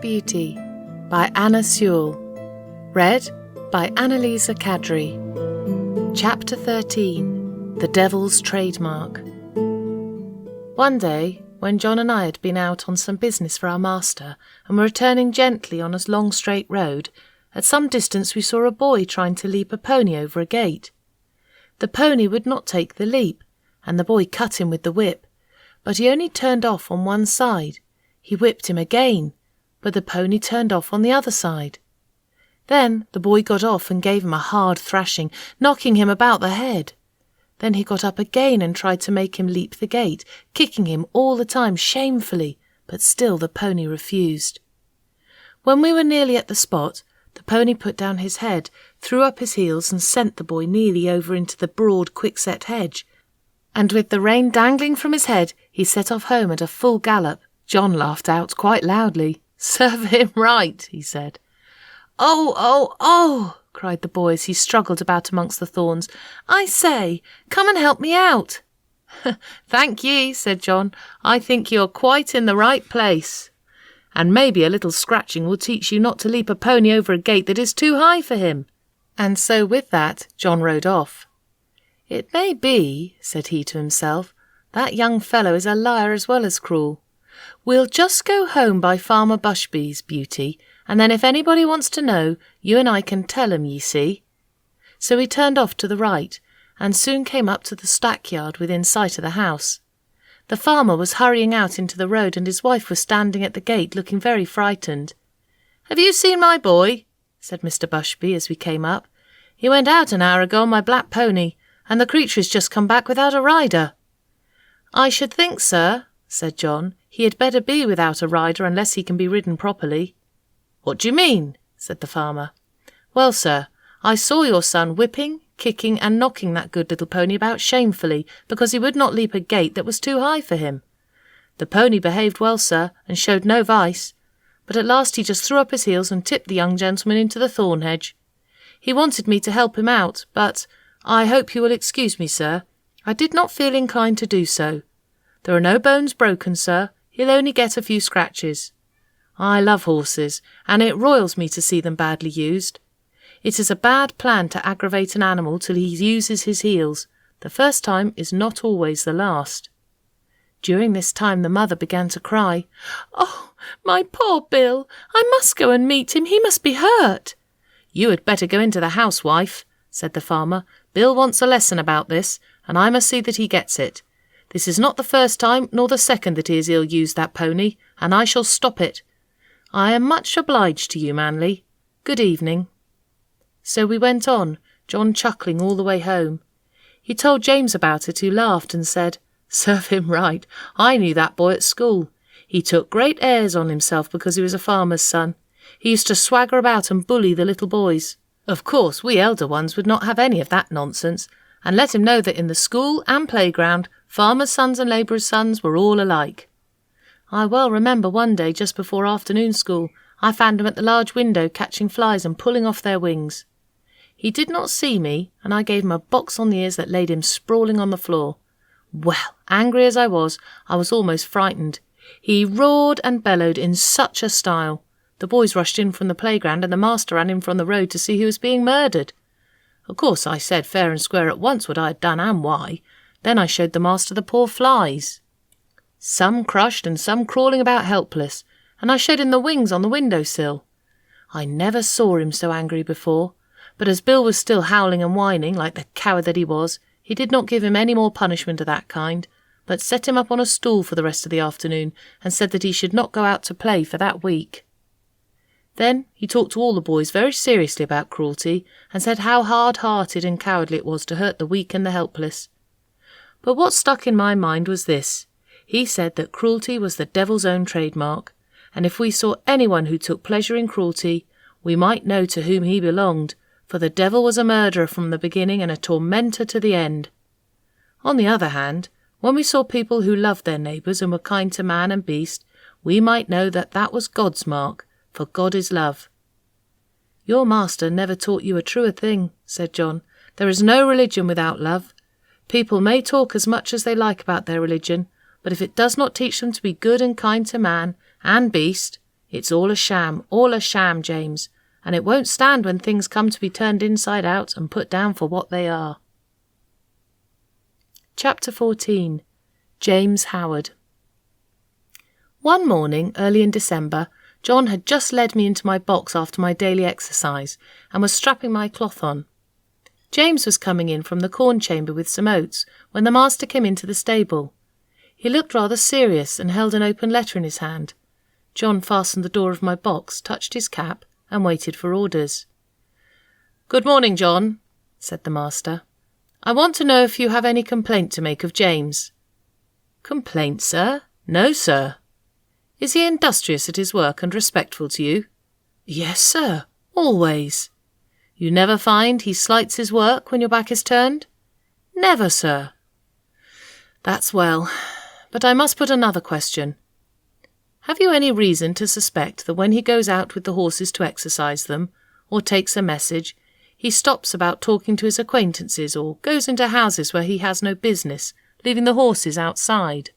Beauty by Anna Sewell. Read by Anne-Lise Kadri. Chapter 13. The Devil's Trademark. One day, when John and I had been out on some business for our master and were returning gently on a long straight road, at some distance we saw a boy trying to leap a pony over a gate. The pony would not take the leap, and the boy cut him with the whip, but he only turned off on one side. He whipped him again, but the pony turned off on the other side. Then the boy got off and gave him a hard thrashing, knocking him about the head. Then he got up again and tried to make him leap the gate, kicking him all the time shamefully, but still the pony refused. When we were nearly at the spot, the pony put down his head, threw up his heels and sent the boy nearly over into the broad quickset hedge, and with the rein dangling from his head, he set off home at a full gallop. John laughed out quite loudly. "Serve him right," he said. "Oh, oh, oh!" cried the boy as he struggled about amongst the thorns. "I say, come and help me out." "Thank ye," said John. "I think you're quite in the right place. And maybe a little scratching will teach you not to leap a pony over a gate that is too high for him." And so with that, John rode off. "It may be," said he to himself, "that young fellow is a liar as well as cruel. We'll just go home by Farmer Bushby's, Beauty, and then if anybody wants to know, you and I can tell 'em, ye see." So he turned off to the right, and soon came up to the stackyard within sight of the house. The farmer was hurrying out into the road, and his wife was standing at the gate looking very frightened. "Have you seen my boy?" said Mr. Bushby as we came up. "He went out an hour ago on my black pony, and the creature has just come back without a rider." "I should think, sir," said John, "he had better be without a rider unless he can be ridden properly." "What do you mean?" said the farmer. "Well, sir, I saw your son whipping, kicking and knocking that good little pony about shamefully because he would not leap a gate that was too high for him. The pony behaved well, sir, and showed no vice, but at last he just threw up his heels and tipped the young gentleman into the thorn hedge. He wanted me to help him out, but I hope you will excuse me, sir, I did not feel inclined to do so. There are no bones broken, sir, he'll only get a few scratches. I love horses, and it roils me to see them badly used. It is a bad plan to aggravate an animal till he uses his heels. The first time is not always the last." During this time the mother began to cry. "Oh, my poor Bill! I must go and meet him. He must be hurt." "You had better go into the house, wife," said the farmer. "Bill wants a lesson about this, and I must see that he gets it. This is not the first time nor the second that he has ill-used that pony, and I shall stop it. I am much obliged to you, Manly. Good evening." So we went on, John chuckling all the way home. He told James about it, who laughed and said, "Serve him right. I knew that boy at school. He took great airs on himself because he was a farmer's son. He used to swagger about and bully the little boys. Of course, we elder ones would not have any of that nonsense, and let him know that in the school and playground, farmers' sons and labourers' sons were all alike. I well remember one day just before afternoon school, I found him at the large window catching flies and pulling off their wings. He did not see me, and I gave him a box on the ears that laid him sprawling on the floor. Well, angry as I was almost frightened. He roared and bellowed in such a style. The boys rushed in from the playground, and the master ran in from the road to see who was being murdered. Of course I said fair and square at once what I had done and why. Then I showed the master the poor flies, some crushed and some crawling about helpless, and I showed him the wings on the window-sill. I never saw him so angry before, but as Bill was still howling and whining, like the coward that he was, he did not give him any more punishment of that kind, but set him up on a stool for the rest of the afternoon, and said that he should not go out to play for that week. Then he talked to all the boys very seriously about cruelty, and said how hard-hearted and cowardly it was to hurt the weak and the helpless. But what stuck in my mind was this. He said that cruelty was the devil's own trademark, and if we saw anyone who took pleasure in cruelty, we might know to whom he belonged, for the devil was a murderer from the beginning and a tormentor to the end. On the other hand, when we saw people who loved their neighbours and were kind to man and beast, we might know that that was God's mark, for God is love. "Your master never taught you a truer thing," said John. "There is no religion without love. People may talk as much as they like about their religion, but if it does not teach them to be good and kind to man and beast, It's all a sham, James, and it won't stand when things come to be turned inside out and put down for what they are. Chapter 14. James Howard. One morning, early in December, John had just led me into my box after my daily exercise and was strapping my cloth on. James was coming in from the corn chamber with some oats when the master came into the stable. He looked rather serious and held an open letter in his hand. John fastened the door of my box, touched his cap, and waited for orders. "Good morning, John," said the master. "I want to know if you have any complaint to make of James." "Complaint, sir? No, sir." "Is he industrious at his work and respectful to you?" "Yes, sir, always." "You never find he slights his work when your back is turned?" "Never, sir." "That's well. But I must put another question. Have you any reason to suspect that when he goes out with the horses to exercise them, or takes a message, he stops about talking to his acquaintances or goes into houses where he has no business, leaving the horses outside?"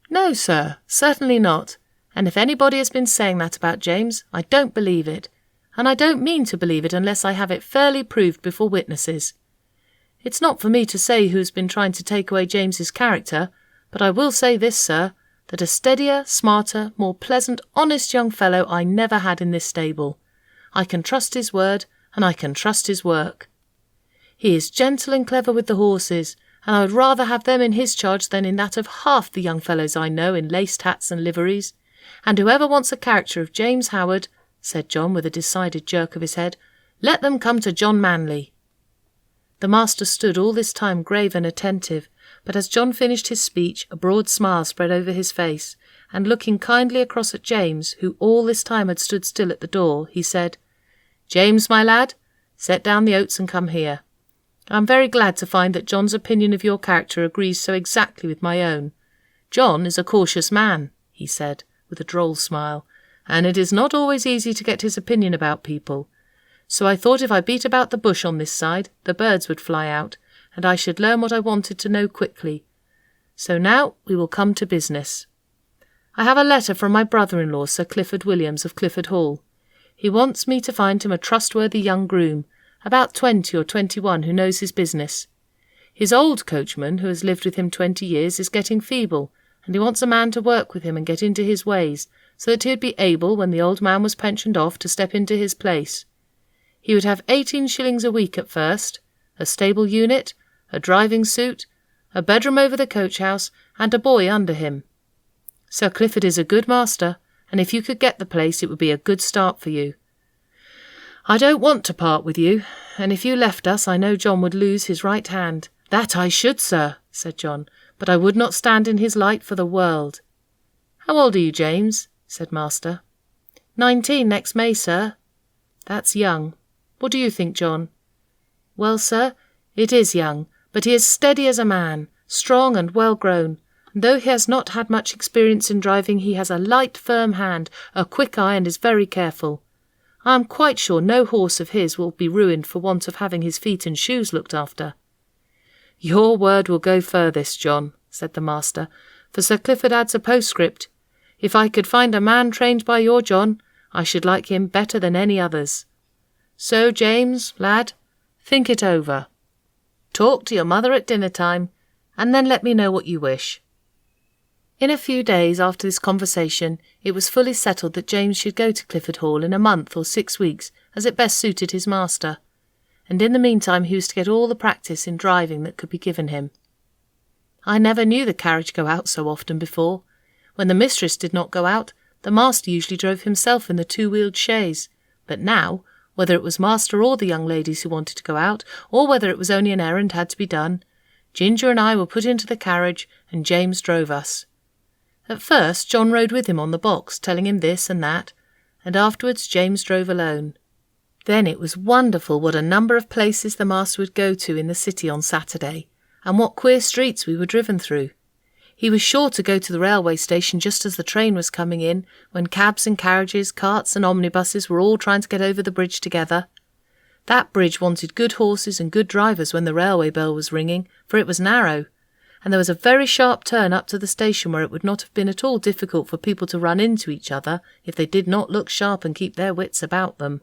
"No, sir, certainly not. And if anybody has been saying that about James, I don't believe it. And I don't mean to believe it unless I have it fairly proved before witnesses. It's not for me to say who has been trying to take away James's character, but I will say this, sir, that a steadier, smarter, more pleasant, honest young fellow I never had in this stable. I can trust his word, and I can trust his work. He is gentle and clever with the horses, and I would rather have them in his charge than in that of half the young fellows I know in laced hats and liveries. And whoever wants a character of James Howard," said John with a decided jerk of his head, "let them come to John Manley." The master stood all this time grave and attentive, but as John finished his speech a broad smile spread over his face, and looking kindly across at James, who all this time had stood still at the door, he said, "James, my lad, set down the oats and come here. I am very glad to find that John's opinion of your character agrees so exactly with my own. John is a cautious man," he said, with a droll smile, "and it is not always easy to get his opinion about people. So I thought if I beat about the bush on this side, the birds would fly out, and I should learn what I wanted to know quickly. So now we will come to business. I have a letter from my brother-in-law, Sir Clifford Williams of Clifford Hall. He wants me to find him a trustworthy young groom, about 20 or 21, who knows his business. His old coachman, who has lived with him 20 years, is getting feeble, and he wants a man to work with him and get into his ways, so that he would be able, when the old man was pensioned off, to step into his place. He would have 18 shillings a week at first, a stable unit, a driving suit, a bedroom over the coach-house, and a boy under him. Sir Clifford is a good master, and if you could get the place it would be a good start for you. I don't want to part with you, and if you left us I know John would lose his right hand." "That I should, sir," said John, "but I would not stand in his light for the world." "How old are you, James?" said master. 19 next May, sir." "That's young. What do you think, John?" "Well, sir, it is young, but he is steady as a man, strong and well grown, and though he has not had much experience in driving, he has a light, firm hand, a quick eye, and is very careful. I am quite sure no horse of his will be ruined for want of having his feet and shoes looked after." "Your word will go furthest, John," said the master, "for Sir Clifford adds a postscript. If I could find a man trained by your John, I should like him better than any others. So, James, lad, think it over. Talk to your mother at dinner time, and then let me know what you wish." In a few days after this conversation, it was fully settled that James should go to Clifford Hall in a month or 6 weeks, as it best suited his master, and in the meantime he was to get all the practice in driving that could be given him. I never knew the carriage go out so often before. When the mistress did not go out, the master usually drove himself in the 2-wheeled chaise, but now, whether it was master or the young ladies who wanted to go out, or whether it was only an errand had to be done, Ginger and I were put into the carriage, and James drove us. At first John rode with him on the box, telling him this and that, and afterwards James drove alone. Then it was wonderful what a number of places the master would go to in the city on Saturday, and what queer streets we were driven through. He was sure to go to the railway station just as the train was coming in, when cabs and carriages, carts and omnibuses were all trying to get over the bridge together. That bridge wanted good horses and good drivers when the railway bell was ringing, for it was narrow, and there was a very sharp turn up to the station where it would not have been at all difficult for people to run into each other if they did not look sharp and keep their wits about them.